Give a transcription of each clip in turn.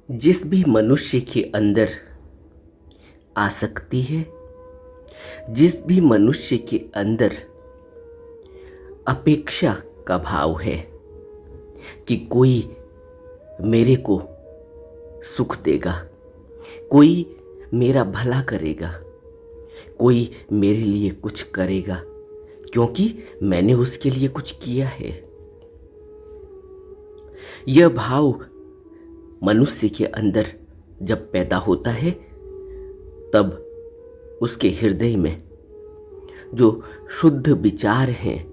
जिस भी मनुष्य के अंदर आसक्ति है, जिस भी मनुष्य के अंदर अपेक्षा का भाव है कि कोई मेरे को सुख देगा, कोई मेरा भला करेगा, कोई मेरे लिए कुछ करेगा क्योंकि मैंने उसके लिए कुछ किया है, यह भाव मनुष्य के अंदर जब पैदा होता है तब उसके हृदय में जो शुद्ध विचार हैं,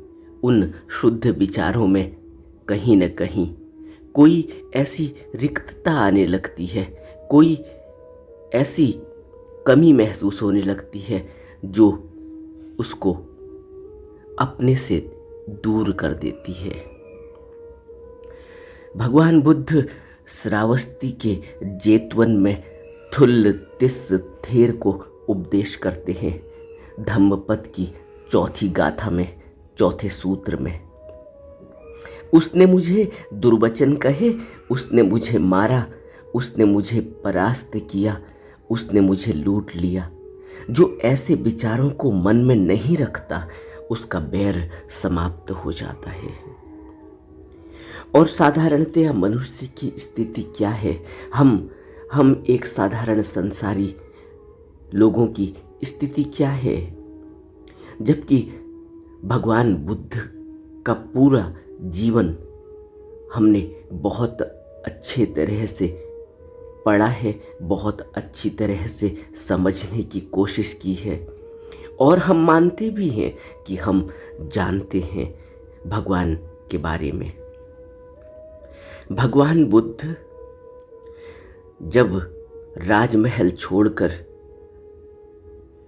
उन शुद्ध विचारों में कहीं न कहीं कोई ऐसी रिक्तता आने लगती है, कोई ऐसी कमी महसूस होने लगती है जो उसको अपने से दूर कर देती है। भगवान बुद्ध श्रावस्ती के जेतवन में थुल्ल तिस्स थेर को उपदेश करते हैं। धम्मपद की चौथी गाथा में, चौथे सूत्र में, उसने मुझे दुर्वचन कहे, उसने मुझे मारा, उसने मुझे परास्त किया, उसने मुझे लूट लिया। जो ऐसे विचारों को मन में नहीं रखता उसका बैर समाप्त हो जाता है। और साधारणतया मनुष्य की स्थिति क्या है? हम एक साधारण संसारी लोगों की स्थिति क्या है? जबकि भगवान बुद्ध का पूरा जीवन हमने बहुत अच्छे तरह से पढ़ा है, बहुत अच्छी तरह से समझने की कोशिश की है और हम मानते भी हैं कि हम जानते हैं भगवान के बारे में। भगवान बुद्ध जब राजमहल छोड़कर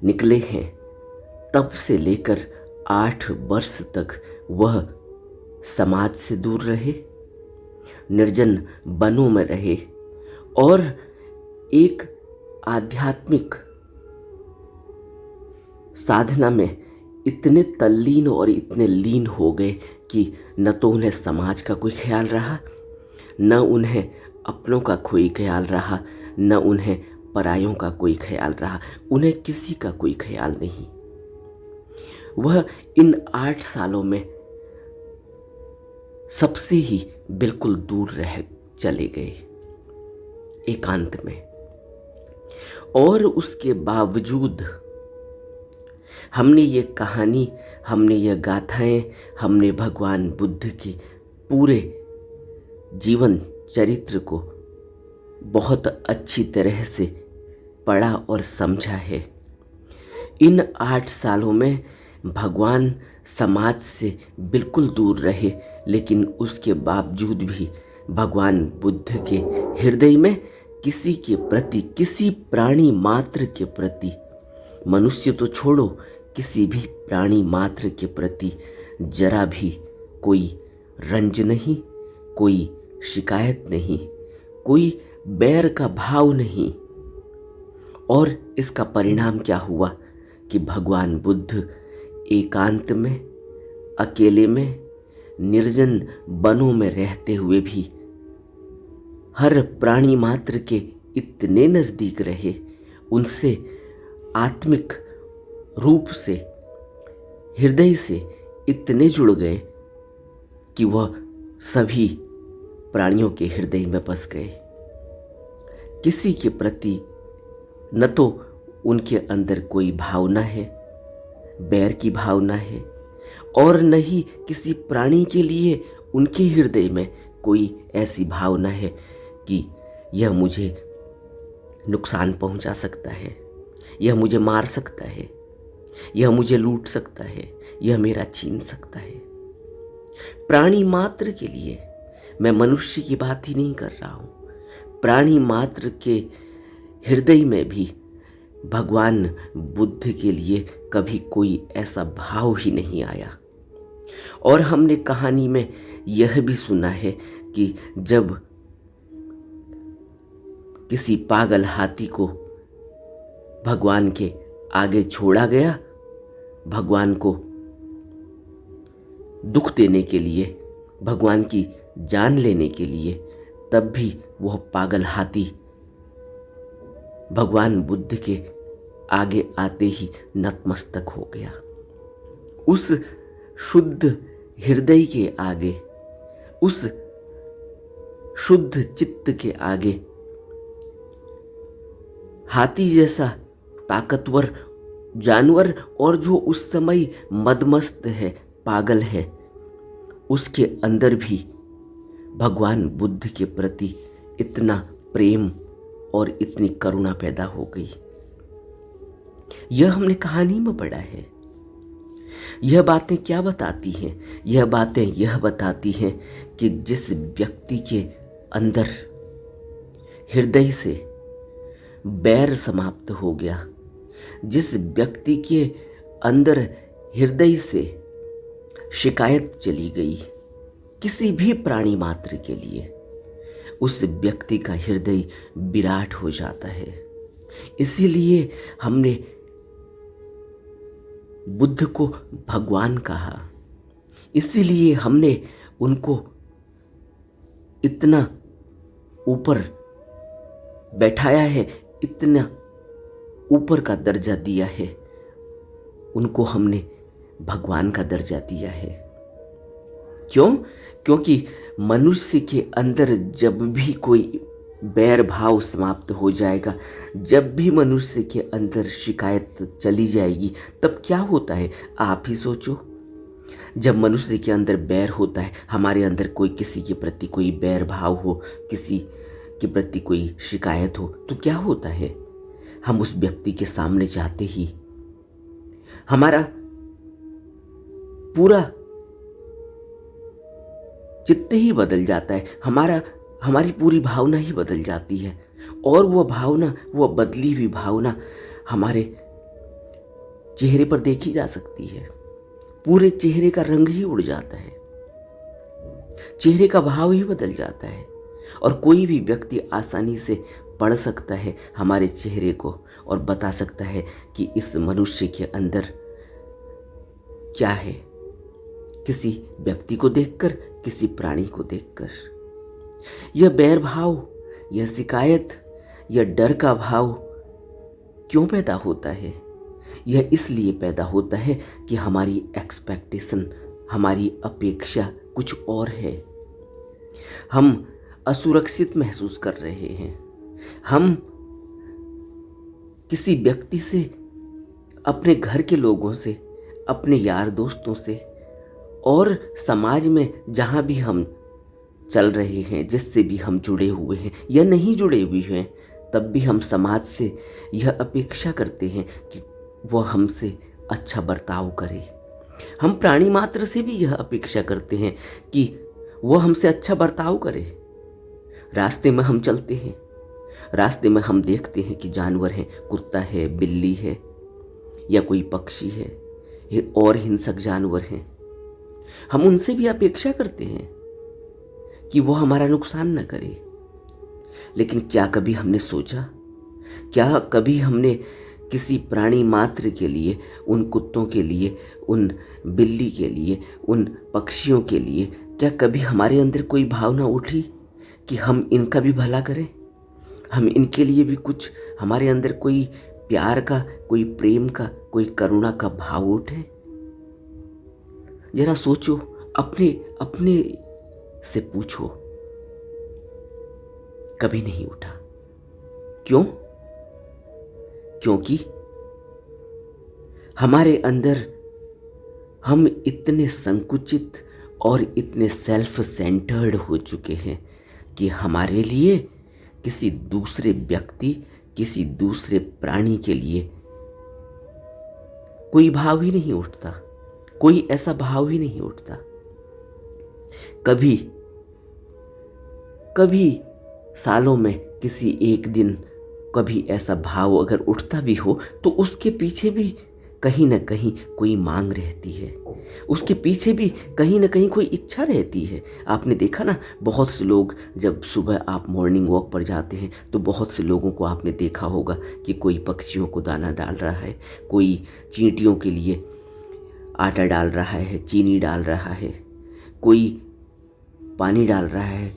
निकले हैं तब से लेकर 8 वर्ष तक वह समाज से दूर रहे, निर्जन वनों में रहे और एक आध्यात्मिक साधना में इतने तल्लीन और इतने लीन हो गए कि न तो उन्हें समाज का कोई ख्याल रहा, न उन्हें अपनों का कोई ख्याल रहा, न उन्हें परायों का कोई ख्याल रहा, उन्हें किसी का कोई ख्याल नहीं। वह इन 8 सालों में सबसे ही बिल्कुल दूर रह चले गए, एकांत में। और उसके बावजूद हमने ये कहानी, हमने ये गाथाएं, हमने भगवान बुद्ध की पूरे जीवन चरित्र को बहुत अच्छी तरह से पढ़ा और समझा है। इन 8 सालों में भगवान समाज से बिल्कुल दूर रहे, लेकिन उसके बावजूद भी भगवान बुद्ध के हृदय में किसी के प्रति, किसी प्राणी मात्र के प्रति, मनुष्य तो छोड़ो, किसी भी प्राणी मात्र के प्रति जरा भी कोई रंज नहीं, कोई शिकायत नहीं, कोई बैर का भाव नहीं। और इसका परिणाम क्या हुआ कि भगवान बुद्ध एकांत में, अकेले में, निर्जन वनों में रहते हुए भी हर प्राणी मात्र के इतने नज़दीक रहे, उनसे आत्मिक रूप से, हृदय से इतने जुड़ गए कि वह सभी प्राणियों के हृदय में बस गए। किसी के प्रति न तो उनके अंदर कोई भावना है, बैर की भावना है, और न ही किसी प्राणी के लिए उनके हृदय में कोई ऐसी भावना है कि यह मुझे नुकसान पहुंचा सकता है, यह मुझे मार सकता है, यह मुझे लूट सकता है, यह मेरा छीन सकता है। प्राणी मात्र के लिए, मैं मनुष्य की बात ही नहीं कर रहा हूं, प्राणी मात्र के हृदय में भी भगवान बुद्ध के लिए कभी कोई ऐसा भाव ही नहीं आया। और हमने कहानी में यह भी सुना है कि जब किसी पागल हाथी को भगवान के आगे छोड़ा गया, भगवान को दुख देने के लिए, भगवान की जान लेने के लिए, तब भी वह पागल हाथी भगवान बुद्ध के आगे आते ही नतमस्तक हो गया। उस शुद्ध हृदय के आगे, उस शुद्ध चित्त के आगे हाथी जैसा ताकतवर जानवर और जो उस समय मदमस्त है, पागल है, उसके अंदर भी भगवान बुद्ध के प्रति इतना प्रेम और इतनी करुणा पैदा हो गई। यह हमने कहानी में पढ़ा है। यह बातें क्या बताती हैं? यह बातें यह बताती हैं कि जिस व्यक्ति के अंदर हृदय से बैर समाप्त हो गया, जिस व्यक्ति के अंदर हृदय से शिकायत चली गई किसी भी प्राणी मात्र के लिए, उस व्यक्ति का हृदय विराट हो जाता है। इसीलिए हमने बुद्ध को भगवान कहा, इसीलिए हमने उनको इतना ऊपर बैठाया है, इतना ऊपर का दर्जा दिया है, उनको हमने भगवान का दर्जा दिया है। क्यों? क्योंकि मनुष्य के अंदर जब भी कोई बैर भाव समाप्त हो जाएगा, जब भी मनुष्य के अंदर शिकायत चली जाएगी, तब क्या होता है आप ही सोचो। जब मनुष्य के अंदर बैर होता है, हमारे अंदर कोई किसी के प्रति कोई बैर भाव हो, किसी के प्रति कोई शिकायत हो, तो क्या होता है? हम उस व्यक्ति के सामने जाते ही हमारा पूरा चित्त ही बदल जाता है, हमारी पूरी भावना ही बदल जाती है। और वह भावना, वह बदली हुई भावना हमारे चेहरे पर देखी जा सकती है। पूरे चेहरे का रंग ही उड़ जाता है, चेहरे का भाव ही बदल जाता है। और कोई भी व्यक्ति आसानी से पढ़ सकता है हमारे चेहरे को और बता सकता है कि इस मनुष्य के अंदर क्या है, किसी व्यक्ति को देखकर, किसी प्राणी को देखकर। यह बैर भाव, यह शिकायत, यह डर का भाव क्यों पैदा होता है? यह इसलिए पैदा होता है कि हमारी एक्सपेक्टेशन, हमारी अपेक्षा कुछ और है। हम असुरक्षित महसूस कर रहे हैं। हम किसी व्यक्ति से, अपने घर के लोगों से, अपने यार दोस्तों से और समाज में जहाँ भी हम चल रहे हैं, जिससे भी हम जुड़े हुए हैं या नहीं जुड़े हुए हैं, तब भी हम समाज से यह अपेक्षा करते हैं कि वह हमसे अच्छा बर्ताव करे। हम प्राणी मात्र से भी यह अपेक्षा करते हैं कि वह हमसे अच्छा बर्ताव करे। रास्ते में हम चलते हैं, रास्ते में हम देखते हैं कि जानवर हैं, कुत्ता है, बिल्ली है या कोई पक्षी है और हिंसक जानवर हैं। हम उनसे भी अपेक्षा करते हैं कि वो हमारा नुकसान न करे। लेकिन क्या कभी हमने सोचा, क्या कभी हमने किसी प्राणी मात्र के लिए, उन कुत्तों के लिए, उन बिल्ली के लिए, उन पक्षियों के लिए, क्या कभी हमारे अंदर कोई भावना उठी कि हम इनका भी भला करें, हम इनके लिए भी कुछ, हमारे अंदर कोई प्यार का, कोई प्रेम का, कोई करुणा का भाव उठे? जरा सोचो, अपने से पूछो। कभी नहीं उठा। क्यों? क्योंकि हमारे अंदर हम इतने संकुचित और इतने सेल्फ सेंटर्ड हो चुके हैं कि हमारे लिए किसी दूसरे व्यक्ति, किसी दूसरे प्राणी के लिए कोई भाव ही नहीं उठता, कोई ऐसा भाव ही नहीं उठता। कभी सालों में किसी एक दिन कभी ऐसा भाव अगर उठता भी हो तो उसके पीछे भी कहीं ना कहीं कोई मांग रहती है, उसके पीछे भी कहीं ना कहीं कोई इच्छा रहती है। आपने देखा ना, बहुत से लोग जब सुबह आप मॉर्निंग वॉक पर जाते हैं तो बहुत से लोगों को आपने देखा होगा कि कोई पक्षियों को दाना डाल रहा है, कोई चींटियों के लिए आटा डाल रहा है, चीनी डाल रहा है, कोई पानी डाल रहा है,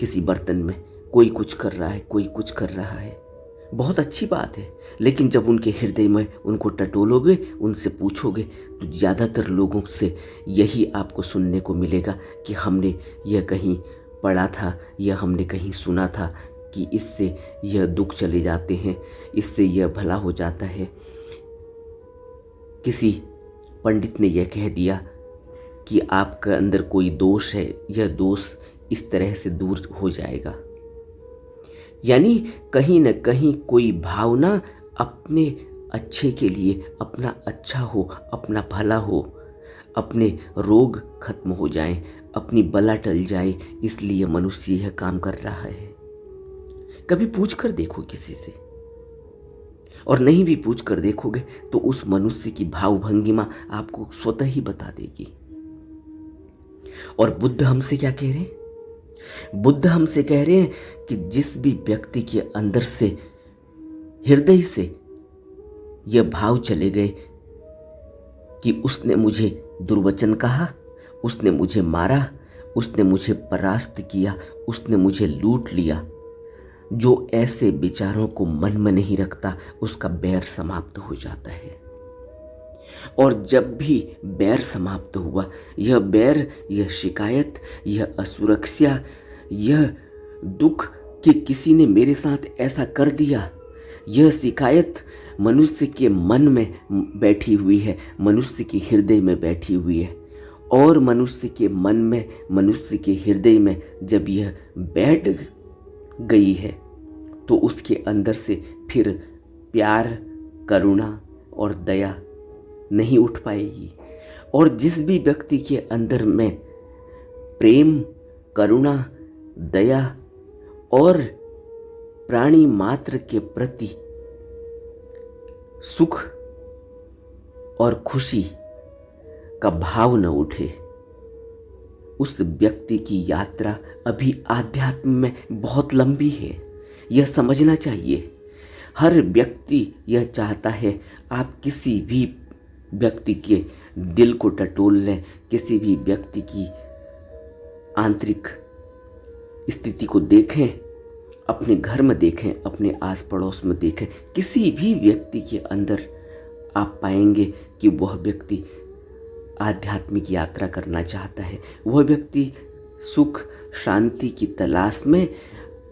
किसी बर्तन में कोई कुछ कर रहा है, कोई कुछ कर रहा है, बहुत अच्छी बात है। लेकिन जब उनके हृदय में उनको टटोलोगे, उनसे पूछोगे, तो ज़्यादातर लोगों से यही आपको सुनने को मिलेगा कि हमने यह कहीं पढ़ा था, यह हमने कहीं सुना था कि इससे यह दुख चले जाते हैं, इससे यह भला हो जाता है। किसी पंडित ने यह कह दिया कि आपके अंदर कोई दोष है, यह दोष इस तरह से दूर हो जाएगा। यानी कहीं न कहीं कोई भावना अपने अच्छे के लिए, अपना अच्छा हो, अपना भला हो, अपने रोग खत्म हो जाएं, अपनी बला टल जाए, इसलिए मनुष्य यह काम कर रहा है। कभी पूछ कर देखो किसी से, और नहीं भी पूछ कर देखोगे तो उस मनुष्य की भाव भंगिमा आपको स्वतः ही बता देगी। और बुद्ध हमसे क्या कह रहे हैं? बुद्ध हमसे कह रहे हैं कि जिस भी व्यक्ति के अंदर से, हृदय से यह भाव चले गए कि उसने मुझे दुर्वचन कहा, उसने मुझे मारा, उसने मुझे परास्त किया, उसने मुझे लूट लिया, जो ऐसे विचारों को मन में नहीं रखता, उसका बैर समाप्त हो जाता है। और जब भी बैर समाप्त हुआ, यह बैर, यह शिकायत, यह असुरक्षा, यह दुख कि किसी ने मेरे साथ ऐसा कर दिया, यह शिकायत मनुष्य के मन में बैठी हुई है, मनुष्य के हृदय में बैठी हुई है। और मनुष्य के मन में, मनुष्य के हृदय में जब यह बैठ गई है तो उसके अंदर से फिर प्यार, करुणा और दया नहीं उठ पाएगी। और जिस भी व्यक्ति के अंदर में प्रेम, करुणा, दया और प्राणी मात्र के प्रति सुख और खुशी का भाव न उठे, उस व्यक्ति की यात्रा अभी आध्यात्म में बहुत लंबी है। यह समझना चाहिए। हर व्यक्ति यह चाहता है आप किसी भी व्यक्ति के दिल को टटोल लें, किसी भी व्यक्ति की आंतरिक स्थिति को देखें, अपने घर में देखें, अपने आस पड़ोस में देखें, किसी भी व्यक्ति के अंदर आप पाएंगे कि वह व्यक्ति आध्यात्मिक यात्रा करना चाहता है। वह व्यक्ति सुख शांति की तलाश में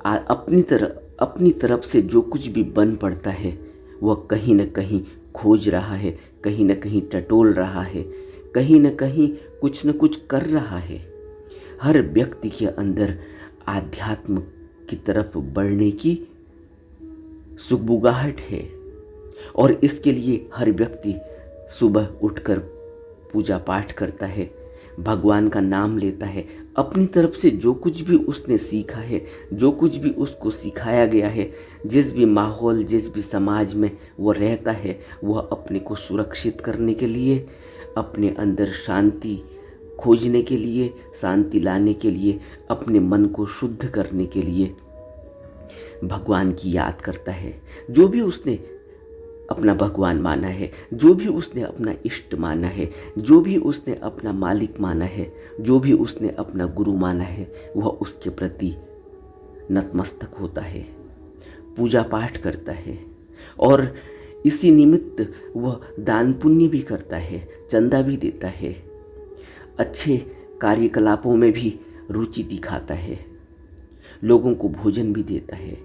अपनी तरफ से जो कुछ भी बन पड़ता है, वह कहीं न कहीं खोज रहा है, कहीं न कहीं टटोल रहा है, कहीं न कहीं कुछ न कुछ कर रहा है। हर व्यक्ति के अंदर आध्यात्म की तरफ बढ़ने की सुगबुगाहट है, और इसके लिए हर व्यक्ति सुबह उठकर पूजा पाठ करता है, भगवान का नाम लेता है, अपनी तरफ से जो कुछ भी उसने सीखा है, जो कुछ भी उसको सिखाया गया है, जिस भी माहौल, जिस भी समाज में वो रहता है, वह अपने को सुरक्षित करने के लिए, अपने अंदर शांति खोजने के लिए, शांति लाने के लिए, अपने मन को शुद्ध करने के लिए भगवान की याद करता है। जो भी उसने अपना भगवान माना है, जो भी उसने अपना इष्ट माना है, जो भी उसने अपना मालिक माना है, जो भी उसने अपना गुरु माना है, वह उसके प्रति नतमस्तक होता है, पूजा पाठ करता है, और इसी निमित्त वह दान पुण्य भी करता है, चंदा भी देता है, अच्छे कार्यकलापों में भी रुचि दिखाता है, लोगों को भोजन भी देता है,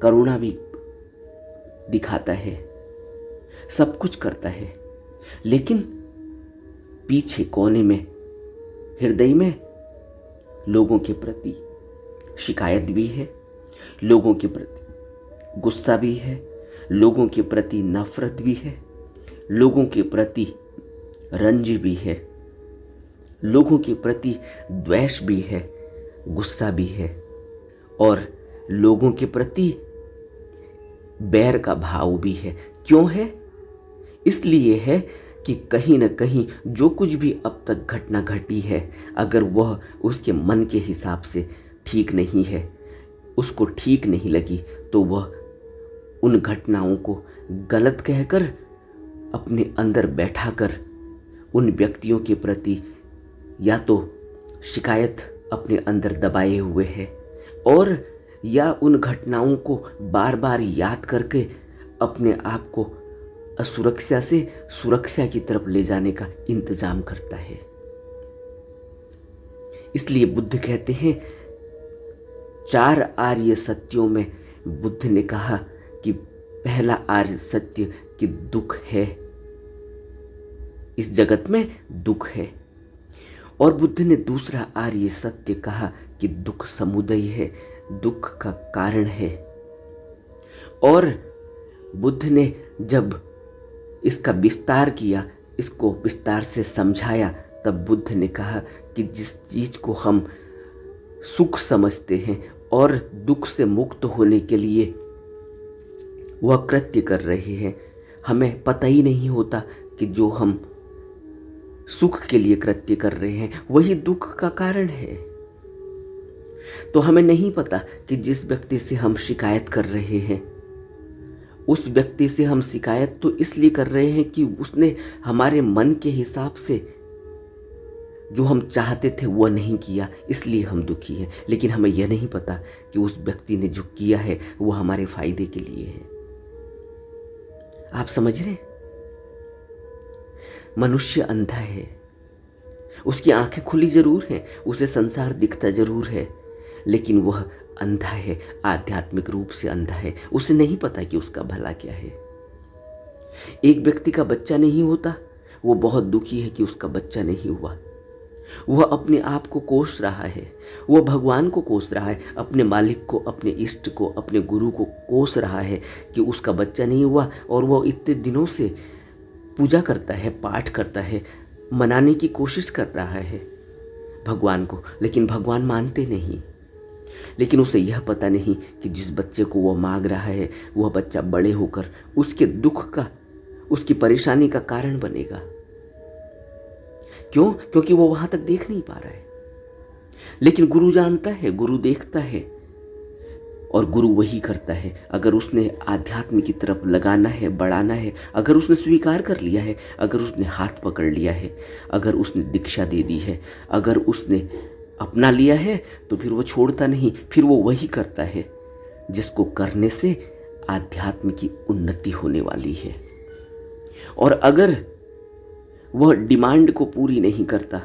करुणा भी दिखाता है, सब कुछ करता है। लेकिन पीछे कोने में, हृदय में लोगों के प्रति शिकायत भी है, लोगों के प्रति गुस्सा भी है, लोगों के प्रति नफरत भी है, लोगों के प्रति रंज भी है, लोगों के प्रति द्वेष भी है, गुस्सा भी है, और लोगों के प्रति बैर का भाव भी है। क्यों है? इसलिए है कि कहीं न कहीं जो कुछ भी अब तक घटना घटी है, अगर वह उसके मन के हिसाब से ठीक नहीं है, उसको ठीक नहीं लगी, तो वह उन घटनाओं को गलत कहकर अपने अंदर बैठाकर उन व्यक्तियों के प्रति या तो शिकायत अपने अंदर दबाए हुए है, और या उन घटनाओं को बार बार याद करके अपने आप को असुरक्षा से सुरक्षा की तरफ ले जाने का इंतजाम करता है। इसलिए बुद्ध कहते हैं, 4 आर्य सत्यों में बुद्ध ने कहा कि पहला आर्य सत्य कि दुख है, इस जगत में दुख है। और बुद्ध ने दूसरा आर्य सत्य कहा कि दुख समुदय है, दुख का कारण है। और बुद्ध ने जब इसका विस्तार किया, इसको विस्तार से समझाया, तब बुद्ध ने कहा कि जिस चीज को हम सुख समझते हैं और दुख से मुक्त होने के लिए वह कृत्य कर रहे हैं, हमें पता ही नहीं होता कि जो हम सुख के लिए कृत्य कर रहे हैं वही दुख का कारण है। तो हमें नहीं पता कि जिस व्यक्ति से हम शिकायत कर रहे हैं, उस व्यक्ति से हम शिकायत तो इसलिए कर रहे हैं कि उसने हमारे मन के हिसाब से जो हम चाहते थे वह नहीं किया, इसलिए हम दुखी हैं। लेकिन हमें यह नहीं पता कि उस व्यक्ति ने जो किया है वह हमारे फायदे के लिए है। आप समझ रहे हैं? मनुष्य अंधा है, उसकी आंखें खुली जरूर हैं, उसे संसार दिखता जरूर है, लेकिन वह अंधा है, आध्यात्मिक रूप से अंधा है। उसे नहीं पता कि उसका भला क्या है। एक व्यक्ति का बच्चा नहीं होता, वो बहुत दुखी है कि उसका बच्चा नहीं हुआ। वह अपने आप को कोस रहा है, वह भगवान को कोस रहा है, अपने मालिक को, अपने इष्ट को, अपने गुरु को कोस रहा है कि उसका बच्चा नहीं हुआ। और वह इतने दिनों से पूजा करता है, पाठ करता है, मनाने की कोशिश कर रहा है भगवान को, लेकिन भगवान मानते नहीं। लेकिन उसे यह पता नहीं कि जिस बच्चे को वह मांग रहा है वह बच्चा बड़े होकर उसके दुख का, उसकी परेशानी का कारण बनेगा। क्यों? क्योंकि वो वहां तक देख नहीं पा रहा है। लेकिन गुरु जानता है, गुरु देखता है, और गुरु वही करता है। अगर उसने आध्यात्म की तरफ लगाना है, बढ़ाना है, अगर उसने स्वीकार कर लिया है, अगर उसने हाथ पकड़ लिया है, अगर उसने दीक्षा दे दी है, अगर उसने अपना लिया है, तो फिर वो छोड़ता नहीं, फिर वो वही करता है जिसको करने से आध्यात्म की उन्नति होने वाली है। और अगर वह डिमांड को पूरी नहीं करता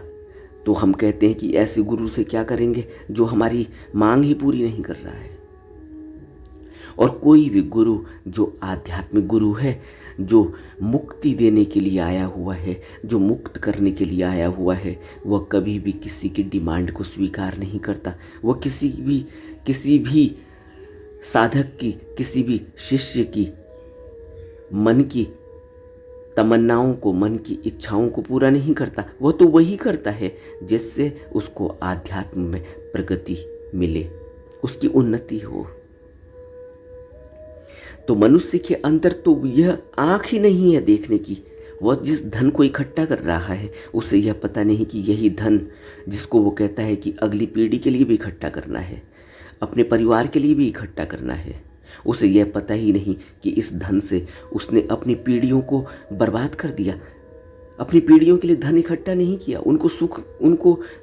तो हम कहते हैं कि ऐसे गुरु से क्या करेंगे जो हमारी मांग ही पूरी नहीं कर रहा है। और कोई भी गुरु जो आध्यात्मिक गुरु है, जो मुक्ति देने के लिए आया हुआ है, जो मुक्त करने के लिए आया हुआ है, वह कभी भी किसी की डिमांड को स्वीकार नहीं करता। वह किसी भी साधक की, किसी भी शिष्य की मन की तमन्नाओं को, मन की इच्छाओं को पूरा नहीं करता। वह तो वही करता है जिससे उसको आध्यात्म में प्रगति मिले, उसकी उन्नति हो। तो मनुष्य के अंदर तो यह आंख ही नहीं है देखने की। वह जिस धन को इकट्ठा कर रहा है उसे यह पता नहीं कि यही धन, जिसको वो कहता है कि अगली पीढ़ी के लिए भी इकट्ठा करना है, अपने परिवार के लिए भी इकट्ठा करना है, उसे यह पता ही नहीं कि इस धन से उसने अपनी पीढ़ियों को बर्बाद कर दिया। अपनी पीढ़ियों के लिए धन इकट्ठा नहीं किया, उनको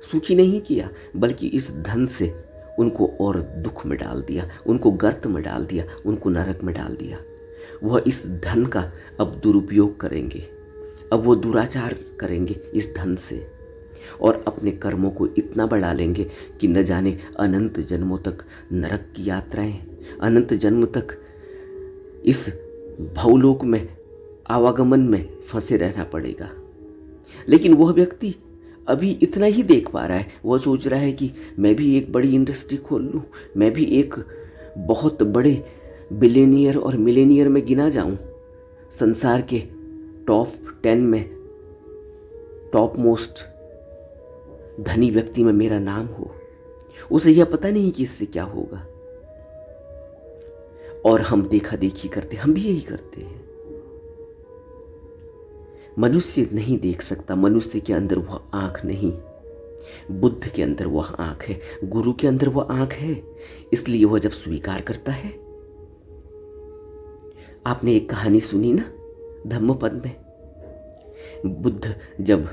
सुखी नहीं किया, बल्कि इस धन से उनको और दुख में डाल दिया, उनको गर्त में डाल दिया, उनको नरक में डाल दिया। वह इस धन का अब दुरुपयोग करेंगे, अब वो दुराचार करेंगे इस धन से, और अपने कर्मों को इतना बढ़ा लेंगे कि न जाने अनंत जन्मों तक नरक की यात्राएं, अनंत जन्म तक इस भवलोक में आवागमन में फंसे रहना पड़ेगा। लेकिन वह व्यक्ति अभी इतना ही देख पा रहा है। वह सोच रहा है कि मैं भी एक बड़ी इंडस्ट्री खोल लूँ, मैं भी एक बहुत बड़े बिलियनियर और मिलेनियर में गिना जाऊं, संसार के टॉप 10 में, टॉप मोस्ट धनी व्यक्ति में मेरा नाम हो। उसे यह पता नहीं कि इससे क्या होगा। और हम देखा देखी करते, हम भी यही करते हैं। मनुष्य नहीं देख सकता, मनुष्य के अंदर वह आंख नहीं, बुद्ध के अंदर वह आंख है, गुरु के अंदर वह आंख है। इसलिए वह जब स्वीकार करता है, आपने एक कहानी सुनी ना धम्मपद में, बुद्ध जब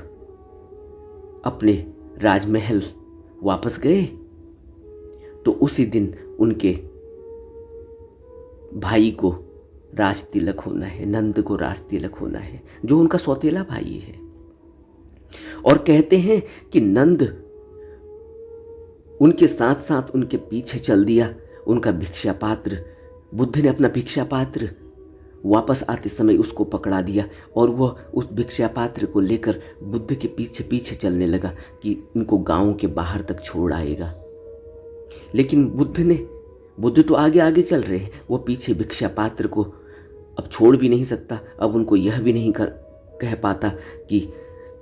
अपने राजमहल वापस गए तो उसी दिन उनके भाई को राज तिलक होना है, नंद को राज तिलक होना है, जो उनका सौतेला भाई है। और कहते हैं कि नंद उनके साथ साथ उनके पीछे चल दिया। उनका भिक्षा पात्र, बुद्ध ने अपना भिक्षा पात्र वापस आते समय उसको पकड़ा दिया और वह उस भिक्षा पात्र को लेकर बुद्ध के पीछे पीछे चलने लगा कि इनको गांव के बाहर तक छोड़ आएगा। लेकिन बुद्ध तो आगे आगे चल रहे हैं, वो पीछे भिक्षा पात्र को अब छोड़ भी नहीं सकता। अब उनको यह भी नहीं कह पाता कि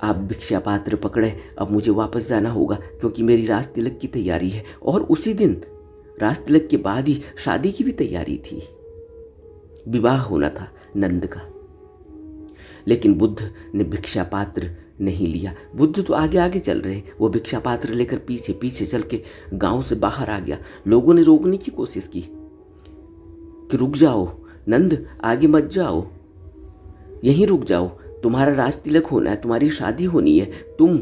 आप भिक्षा पात्र पकड़े, अब मुझे वापस जाना होगा क्योंकि मेरी राज तिलक की तैयारी है। और उसी दिन राज तिलक के बाद ही शादी की भी तैयारी थी, विवाह होना था नंद का। लेकिन बुद्ध ने भिक्षा पात्र नहीं लिया। बुद्ध तो आगे आगे चल रहे हैं, वो भिक्षा पात्र लेकर पीछे पीछे चल के गांव से बाहर आ गया। लोगों ने रोकने की कोशिश की कि रुक जाओ नंद, आगे मत जाओ, यहीं रुक जाओ, तुम्हारा राज तिलक होना है, तुम्हारी शादी होनी है, तुम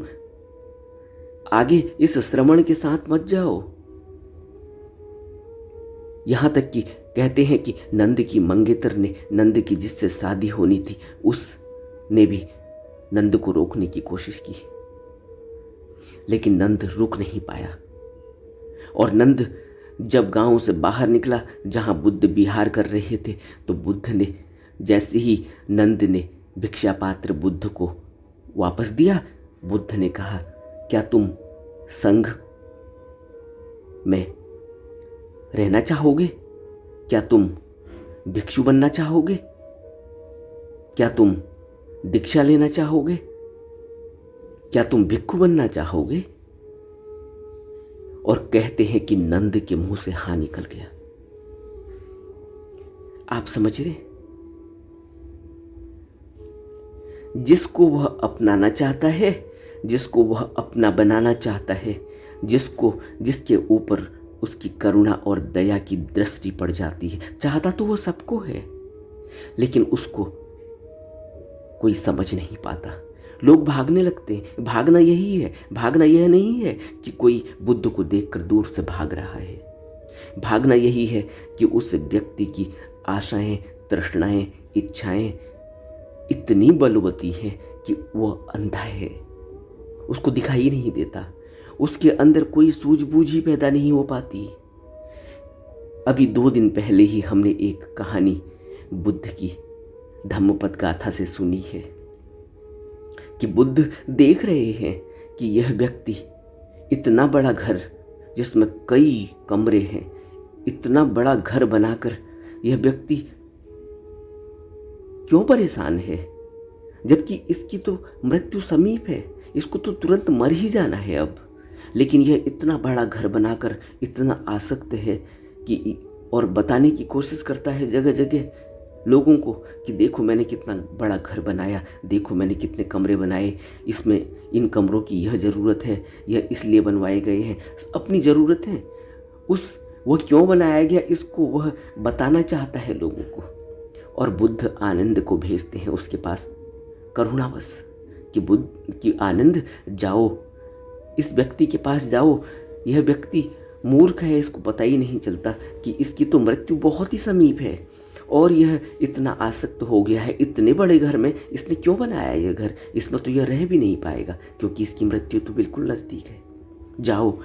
आगे इस श्रवण के साथ मत जाओ। यहां तक कि कहते हैं कि नंद की मंगेतर ने, नंद की जिससे शादी होनी थी, उसने भी नंद को रोकने की कोशिश की, लेकिन नंद रुक नहीं पाया। और नंद जब गांव से बाहर निकला जहां बुद्ध विहार कर रहे थे, तो बुद्ध ने, जैसे ही नंद ने भिक्षा पात्र बुद्ध को वापस दिया, बुद्ध ने कहा, क्या तुम संघ में रहना चाहोगे? क्या तुम भिक्षु बनना चाहोगे? क्या तुम दीक्षा लेना चाहोगे? क्या तुम भिक्षु बनना चाहोगे? और कहते हैं कि नंद के मुंह से हाँ निकल गया। आप समझ रहे? जिसको वह अपनाना चाहता है, जिसको वह अपना बनाना चाहता है, जिसके ऊपर उसकी करुणा और दया की दृष्टि पड़ जाती है, चाहता तो वो सबको है, लेकिन उसको कोई समझ नहीं पाता। लोग भागने लगते हैं। भागना यही है, भागना यह नहीं है कि कोई बुद्ध को देखकर दूर से भाग रहा है। भागना यही है कि उस व्यक्ति की आशाएं, तृष्णाएं, इच्छाएं इतनी बलवती हैं कि वह अंधा है, उसको दिखाई नहीं देता, उसके अंदर कोई सूझबूझ ही पैदा नहीं हो पाती। अभी 2 दिन पहले ही हमने एक कहानी बुद्ध की धम्मपद गाथा से सुनी है कि बुद्ध देख रहे हैं कि यह व्यक्ति इतना बड़ा घर जिसमें कई कमरे हैं, इतना बड़ा घर बनाकर यह व्यक्ति क्यों परेशान है, जबकि इसकी तो मृत्यु समीप है, इसको तो तुरंत मर ही जाना है अब। लेकिन यह इतना बड़ा घर बनाकर इतना आसक्त है कि, और बताने की कोशिश करता है जगह जगह लोगों को कि देखो मैंने कितना बड़ा घर बनाया, देखो मैंने कितने कमरे बनाए, इसमें इन कमरों की यह ज़रूरत है, यह इसलिए बनवाए गए हैं, अपनी ज़रूरत है। वह क्यों बनाया गया इसको वह बताना चाहता है लोगों को। और बुद्ध आनंद को भेजते हैं उसके पास करुणावश कि आनंद जाओ, इस व्यक्ति के पास जाओ, यह व्यक्ति मूर्ख है, इसको पता ही नहीं चलता कि इसकी तो मृत्यु बहुत ही समीप है और यह इतना आसक्त हो गया है इतने बड़े घर में। इसने क्यों बनाया यह घर? इसमें तो यह रह भी नहीं पाएगा क्योंकि इसकी मृत्यु तो बिल्कुल नज़दीक है। जाओ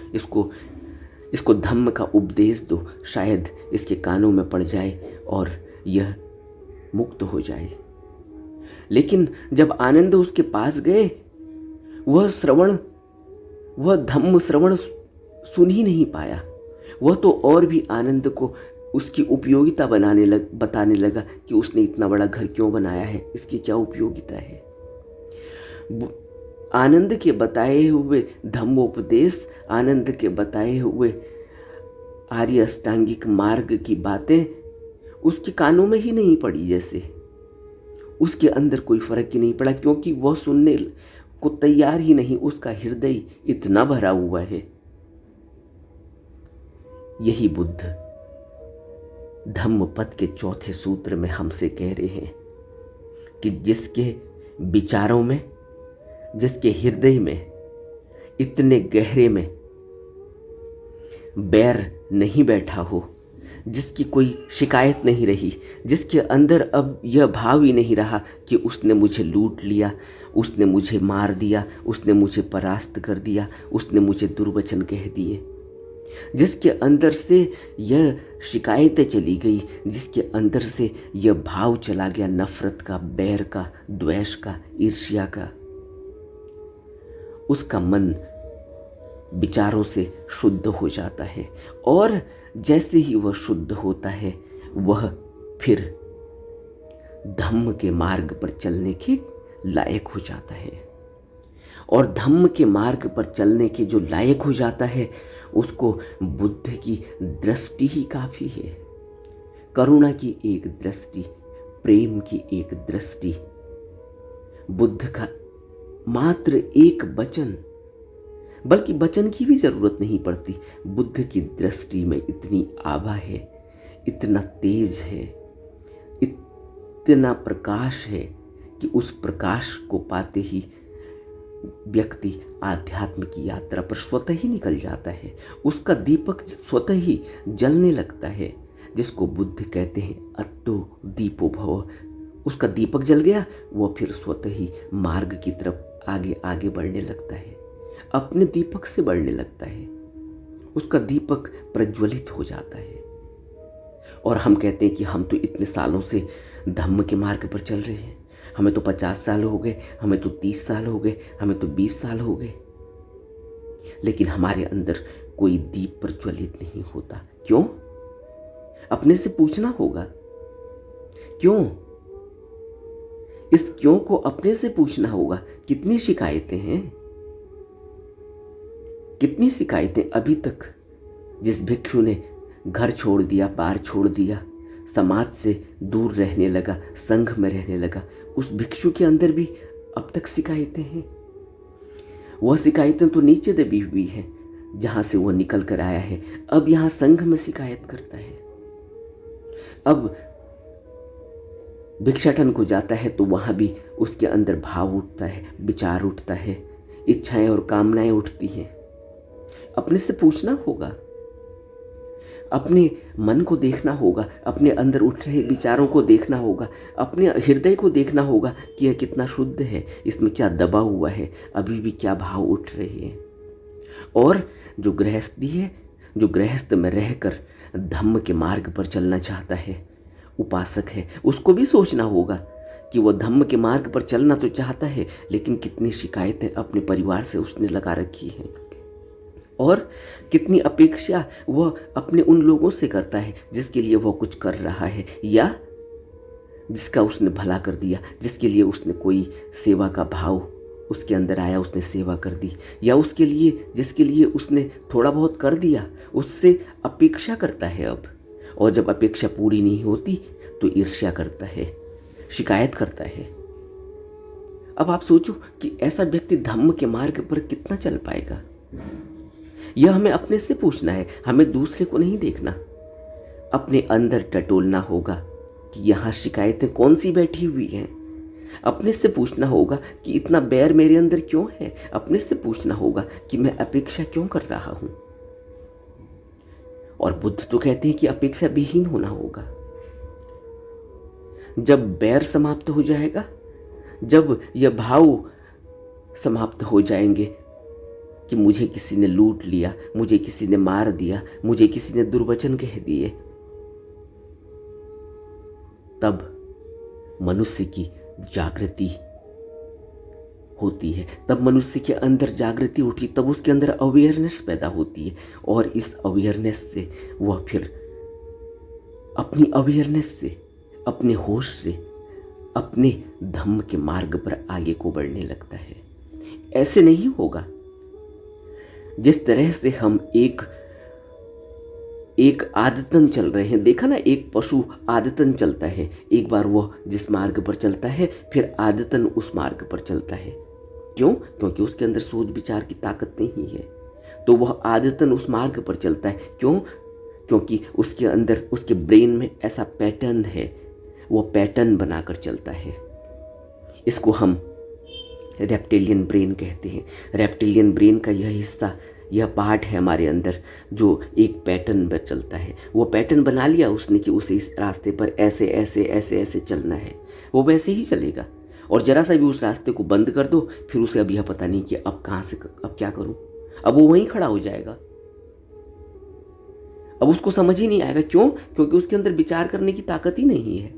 इसको धम्म का उपदेश दो, शायद इसके कानों में पड़ जाए और यह मुक्त हो जाए। लेकिन जब आनंद उसके पास गए, वह धम्म श्रवण सुन ही नहीं पाया। वह तो और भी आनंद को उसकी उपयोगिता बताने लगा कि उसने इतना बड़ा घर क्यों बनाया है, इसकी क्या उपयोगिता है। आनंद के बताए हुए धम्मोपदेश, आनंद के बताए हुए आर्य अष्टांगिक मार्ग की बातें उसके कानों में ही नहीं पड़ी, जैसे उसके अंदर कोई फर्क ही नहीं पड़ा, क्योंकि वह सुनने को तैयार ही नहीं, उसका हृदय इतना भरा हुआ है। यही बुद्ध धम्मपद के 4थे सूत्र में हमसे कह रहे हैं कि जिसके विचारों में, जिसके हृदय में इतने गहरे में बैर नहीं बैठा हो, जिसकी कोई शिकायत नहीं रही, जिसके अंदर अब यह भाव ही नहीं रहा कि उसने मुझे लूट लिया, उसने मुझे मार दिया, उसने मुझे परास्त कर दिया, उसने मुझे दुर्वचन कह दिए, जिसके अंदर से यह शिकायतें चली गई, जिसके अंदर से यह भाव चला गया नफरत का, बैर का, द्वेष का, ईर्ष्या का, उसका मन विचारों से शुद्ध हो जाता है। और जैसे ही वह शुद्ध होता है वह फिर धम्म के मार्ग पर चलने के लायक हो जाता है। और धम्म के मार्ग पर चलने के जो लायक हो जाता है उसको बुद्ध की दृष्टि ही काफ़ी है। करुणा की एक दृष्टि, प्रेम की एक दृष्टि, बुद्ध का मात्र एक वचन, बल्कि वचन की भी ज़रूरत नहीं पड़ती, बुद्ध की दृष्टि में इतनी आभा है, इतना तेज है, इतना प्रकाश है कि उस प्रकाश को पाते ही व्यक्ति आध्यात्म की यात्रा पर स्वतः ही निकल जाता है। उसका दीपक स्वतः ही जलने लगता है, जिसको बुद्ध कहते हैं अत्तो दीपो भव। उसका दीपक जल गया, वो फिर स्वतः ही मार्ग की तरफ आगे आगे बढ़ने लगता है, अपने दीपक से बढ़ने लगता है, उसका दीपक प्रज्वलित हो जाता है। और हम कहते हैं कि हम तो इतने सालों से धम्म के मार्ग पर चल रहे हैं, हमें तो 50 साल हो गए, हमें तो 30 साल हो गए, हमें तो 20 साल हो गए, लेकिन हमारे अंदर कोई दीप प्रज्वलित नहीं होता। क्यों? अपने से पूछना होगा क्यों। इस क्यों को अपने से पूछना होगा। कितनी शिकायतें हैं, कितनी शिकायतें अभी तक। जिस भिक्षु ने घर छोड़ दिया, बार छोड़ दिया, समाज से दूर रहने लगा, संघ में रहने लगा, उस भिक्षु के अंदर भी अब तक शिकायतें हैं। वह शिकायतें तो नीचे दबी हुई हैं जहां से वह निकल कर आया है, अब यहां संघ में शिकायत करता है। अब भिक्षाटन को जाता है तो वहां भी उसके अंदर भाव उठता है, विचार उठता है, इच्छाएं और कामनाएं उठती हैं। अपने से पूछना होगा, अपने मन को देखना होगा, अपने अंदर उठ रहे विचारों को देखना होगा, अपने हृदय को देखना होगा कि यह कितना शुद्ध है, इसमें क्या दबा हुआ है, अभी भी क्या भाव उठ रहे हैं। और जो गृहस्थी है, जो गृहस्थ में रहकर धम्म के मार्ग पर चलना चाहता है, उपासक है, उसको भी सोचना होगा कि वह धम्म के मार्ग पर चलना तो चाहता है, लेकिन कितनी शिकायतें अपने परिवार से उसने लगा रखी हैं, और कितनी अपेक्षा वह अपने उन लोगों से करता है जिसके लिए वह कुछ कर रहा है, या जिसका उसने भला कर दिया, जिसके लिए उसने कोई सेवा का भाव उसके अंदर आया, उसने सेवा कर दी, या उसके लिए जिसके लिए उसने थोड़ा बहुत कर दिया, उससे अपेक्षा करता है अब। और जब अपेक्षा पूरी नहीं होती तो ईर्ष्या करता है, शिकायत करता है। अब आप सोचो कि ऐसा व्यक्ति धम्म के मार्ग पर कितना चल पाएगा। यह हमें अपने से पूछना है, हमें दूसरे को नहीं देखना। अपने अंदर टटोलना होगा कि यहाँ शिकायतें कौन सी बैठी हुई हैं। अपने से पूछना होगा कि इतना बैर मेरे अंदर क्यों है। अपने से पूछना होगा कि मैं अपेक्षा क्यों कर रहा हूं। और बुद्ध तो कहते हैं कि अपेक्षा विहीन होना होगा। जब बैर समाप्त हो जाएगा, जब यह भाव समाप्त हो जाएंगे कि मुझे किसी ने लूट लिया, मुझे किसी ने मार दिया, मुझे किसी ने दुर्वचन कह दिए, तब मनुष्य की जागृति होती है, तब मनुष्य के अंदर जागृति उठी, तब उसके अंदर अवेयरनेस पैदा होती है। और इस अवेयरनेस से वह फिर अपनी अवेयरनेस से, अपने होश से, अपने धम्म के मार्ग पर आगे को बढ़ने लगता है। ऐसे नहीं होगा जिस तरह से हम एक आदतन चल रहे हैं। देखा ना, एक पशु आदतन चलता है, एक बार वह जिस मार्ग पर चलता है फिर आदतन उस मार्ग पर चलता है। क्यों? क्योंकि उसके अंदर सोच विचार की ताकत नहीं है, तो वह आदतन उस मार्ग पर चलता है। क्यों? क्योंकि उसके अंदर, उसके ब्रेन में ऐसा पैटर्न है, वह पैटर्न बनाकर चलता है। इसको हम रेप्टिलियन ब्रेन कहते हैं। रेप्टिलियन ब्रेन का यह हिस्सा यह पार्ट है हमारे अंदर जो एक पैटर्न पर चलता है। वो पैटर्न बना लिया उसने कि उसे इस रास्ते पर ऐसे ऐसे ऐसे ऐसे चलना है, वो वैसे ही चलेगा। और जरा सा भी उस रास्ते को बंद कर दो, फिर उसे अब यह पता नहीं कि अब कहाँ से अब क्या करूँ, अब वो वहीं खड़ा हो जाएगा। अब उसको समझ ही नहीं आएगा। क्यों? क्योंकि उसके अंदर विचार करने की ताकत ही नहीं है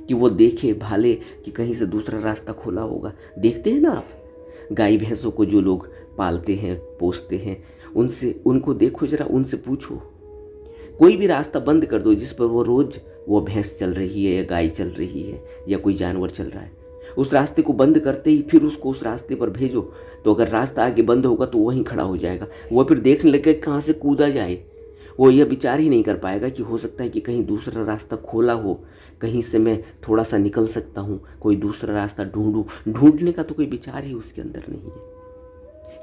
कि वो देखे भाले कि कहीं से दूसरा रास्ता खुला होगा। देखते हैं ना आप, गाय भैंसों को जो लोग पालते हैं, पोसते हैं, उनको देखो जरा, उनसे पूछो, कोई भी रास्ता बंद कर दो जिस पर वो रोज वो भैंस चल रही है या गाय चल रही है या कोई जानवर चल रहा है, उस रास्ते को बंद करते ही फिर उसको उस रास्ते पर भेजो, तो अगर रास्ता आगे बंद होगा तो वहीं खड़ा हो जाएगा। वो फिर देखने लगे कहाँ से कूदा जाए। वो यह विचार ही नहीं कर पाएगा कि हो सकता है कि कहीं दूसरा रास्ता खोला हो, कहीं से मैं थोड़ा सा निकल सकता हूँ, कोई दूसरा रास्ता ढूंढूं। ढूंढने का तो कोई विचार ही उसके अंदर नहीं है।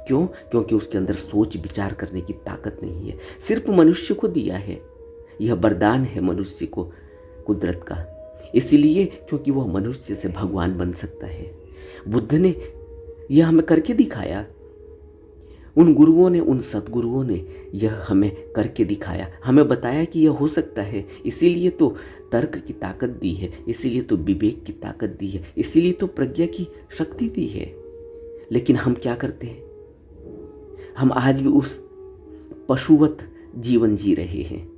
क्यों? क्योंकि उसके अंदर सोच विचार करने की ताकत नहीं है। सिर्फ मनुष्य को दिया है, यह वरदान है मनुष्य को कुदरत का, इसीलिए क्योंकि वह मनुष्य से भगवान बन सकता है। बुद्ध ने यह हमें करके दिखाया, उन गुरुओं ने, उन सतगुरुओं ने यह हमें करके दिखाया, हमें बताया कि यह हो सकता है। इसीलिए तो तर्क की ताकत दी है, इसीलिए तो विवेक की ताकत दी है, इसीलिए तो प्रज्ञा की शक्ति दी है। लेकिन हम क्या करते हैं? हम आज भी उस पशुवत जीवन जी रहे हैं।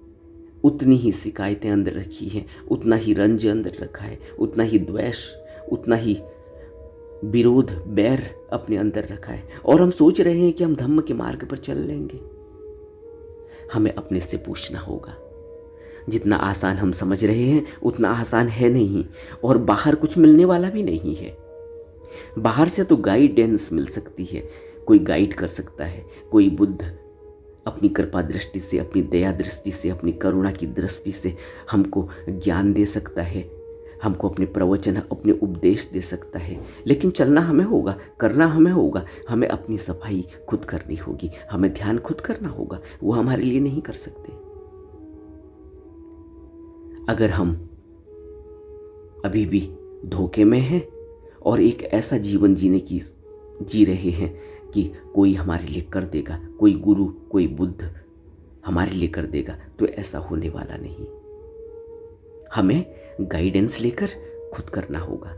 उतनी ही शिकायतें अंदर रखी हैं, उतना ही रंज अंदर रखा है, उतना ही द्वेष, उतना ही विरोध, बैर अपने अंदर रखा है, और हम सोच रहे हैं कि हम धम्म के मार्ग पर चल लेंगे। हमें अपने से पूछना होगा। जितना आसान हम समझ रहे हैं उतना आसान है नहीं, और बाहर कुछ मिलने वाला भी नहीं है। बाहर से तो गाइडेंस मिल सकती है, कोई गाइड कर सकता है, कोई बुद्ध अपनी कृपा दृष्टि से, अपनी दया दृष्टि से, अपनी करुणा की दृष्टि से हमको ज्ञान दे सकता है, हमको अपने प्रवचन, अपने उपदेश दे सकता है। लेकिन चलना हमें होगा, करना हमें होगा, हमें अपनी सफाई खुद करनी होगी, हमें ध्यान खुद करना होगा। वो हमारे लिए नहीं कर सकते। अगर हम अभी भी धोखे में हैं और एक ऐसा जीवन जी रहे हैं कि कोई हमारे लिए कर देगा, कोई गुरु, कोई बुद्ध हमारे लिए कर देगा, तो ऐसा होने वाला नहीं। हमें गाइडेंस लेकर खुद करना होगा।